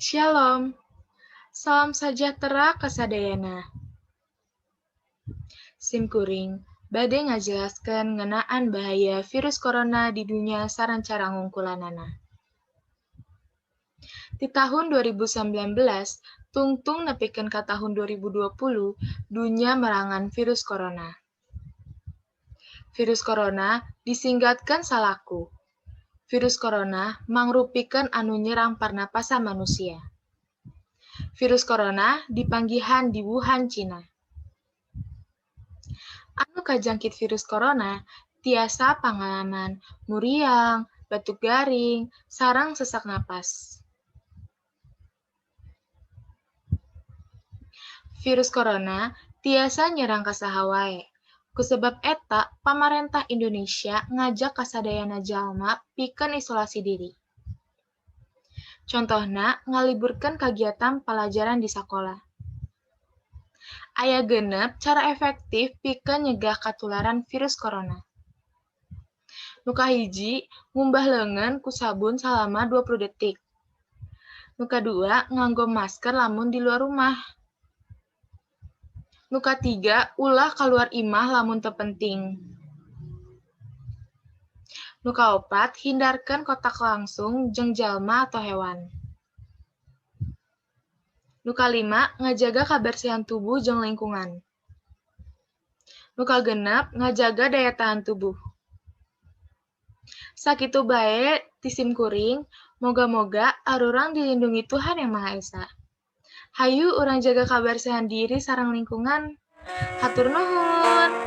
Shalom, salam sejahtera kasadayana. Simkuring, bade ngajelaskeun ngeunaan bahaya virus corona di dunia sarancara ngungkulanana. Di tahun 2019, tungtung nepikeun ka tahun 2020, dunia merangan virus corona. Virus corona disinggatkeun salaku. Virus corona mangrupikeun anu nyerang parnapasan manusia. Virus corona dipanggihan di Wuhan, Cina. Anu kajangkit virus corona tiasa pangalaman muriang, batuk garing, sareng sesak napas. Virus corona tiasa nyerang ka saha wae. Kusebab eta, pamarentah Indonesia ngajak kasadayana jalma pikeun isolasi diri. Contohna ngaliburkeun kagiatan palajaran di sakola. Aya genep cara efektif pikeun nyegah katularan virus corona. Nu kahiji, ngumbah leungeun ku sabun salama 20 detik. Nu kadua, nganggo masker lamun di luar rumah. Nu katiga, ulah kaluar imah lamun teu penting. Nu kaopat, hindarkeun kontak langsung jeung jalma atau hewan. Nu kalima, ngajaga kabersihan tubuh jeung lingkungan. Nu kagenep, ngajaga daya tahan tubuh. Sakitu bae ti simkuring, moga-moga arurang dilindungi Tuhan Yang Maha Esa. Hayu urang jaga kabersihan diri sareng lingkungan. Hatur nuhun.